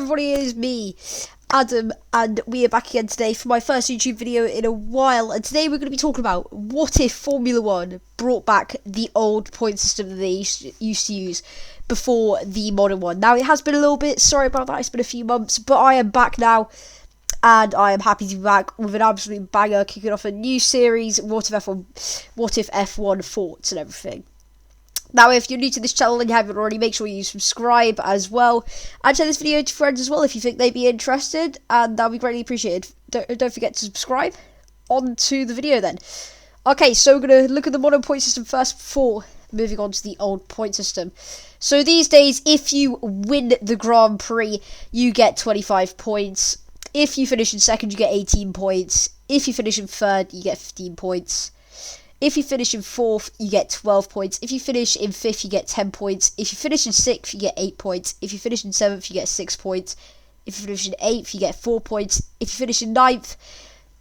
everybody, it is me, Adam, and we are back again today for my first YouTube video in a while. And today we're going to be talking about what if Formula 1 brought back the old point system that they used to use before the modern one. Now, it has been a little bit, sorry about that, it's been a few months, but I am back now. And I am happy to be back with an absolute banger, kicking off a new series, what if F1 thoughts and everything. Now, if you're new to this channel and you haven't already, make sure you subscribe as well. And share this video to friends as well if you think they'd be interested. And that would be greatly appreciated. Don't forget to subscribe. On to the video then. Okay, so we're going to look at the modern point system first before moving on to the old point system. So these days, if you win the Grand Prix, you get 25 points. If you finish in second, you get 18 points. If you finish in third, you get 15 points. If you finish in fourth, you get 12 points. If you finish in fifth, you get 10 points. If you finish in sixth, you get 8 points. If you finish in seventh, you get 6 points. If you finish in eighth, you get 4 points. If you finish in ninth,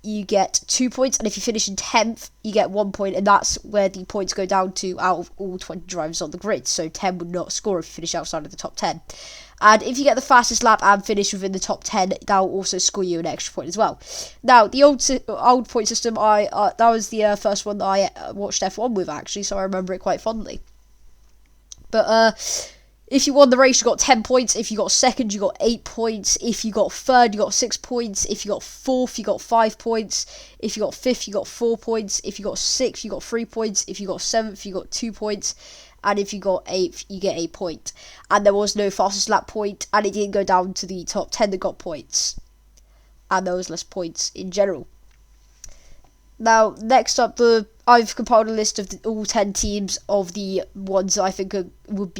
you get 2 points. And if you finish in 10th, you get 1 point. And that's where the points go down to out of all 20 drivers on the grid. So 10 would not score if you finish outside of the top 10. And if you get the fastest lap and finish within the top 10, that will also score you an extra point as well. Now, the old point system, that was the first one that I watched F1 with, actually, so I remember it quite fondly. But if you won the race, you got 10 points. If you got second, you got 8 points. If you got third, you got 6 points. If you got fourth, you got 5 points. If you got fifth, you got 4 points. If you got sixth, you got 3 points. If you got seventh, you got 2 points. And if you got 8th, you get a point. And there was no fastest lap point, and it didn't go down to the top 10 that got points. And there was less points in general. Now, next up, I've compiled a list of all 10 teams of the ones that I think would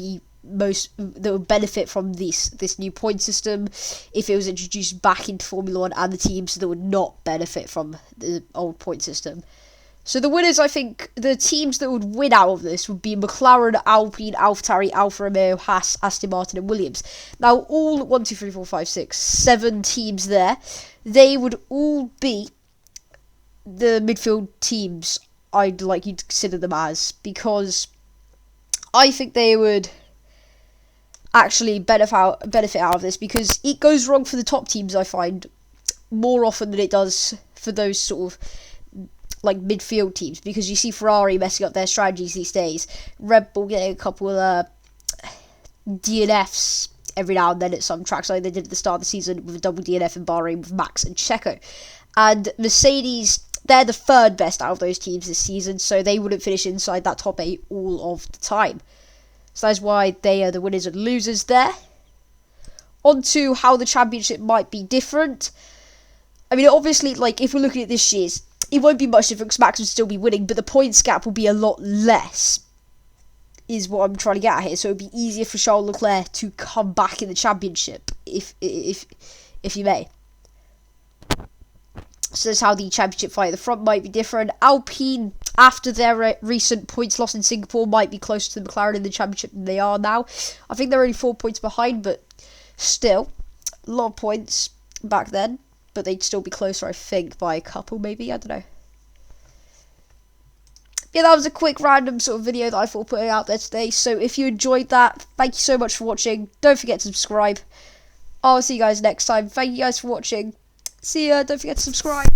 benefit from this new point system if it was introduced back into Formula 1, and the teams that would not benefit from the old point system. So the winners, I think, the teams that would win out of this would be McLaren, Alpine, AlphaTauri, Alfa Romeo, Haas, Aston Martin and Williams. Now, all 1, 2, 3, 4, 5, 6, 7 teams there, they would all be the midfield teams I'd like you to consider them as, because I think they would actually benefit out of this, because it goes wrong for the top teams, I find, more often than it does for those sort of like midfield teams, because you see Ferrari messing up their strategies these days, Red Bull getting a couple of DNFs every now and then at some tracks, like they did at the start of the season with a double DNF in Bahrain with Max and Checo. And Mercedes, they're the third best out of those teams this season, so they wouldn't finish inside that top 8 all of the time. So that's why they are the winners and losers there. On to how the championship might be different. I mean, obviously, like, if we're looking at this year's, it won't be much different because Max will still be winning, but the points gap will be a lot less, is what I'm trying to get at here. So it would be easier for Charles Leclerc to come back in the championship, if you may. So that's how the championship fight at the front might be different. Alpine, after their recent points loss in Singapore, might be closer to the McLaren in the championship than they are now. I think they're only 4 points behind, but still, a lot of points back then. But they'd still be closer, I think, by a couple, maybe. I don't know. Yeah, that was a quick random sort of video that I thought putting out there today. So if you enjoyed that, thank you so much for watching. Don't forget to subscribe. I'll see you guys next time. Thank you guys for watching. See ya. Don't forget to subscribe.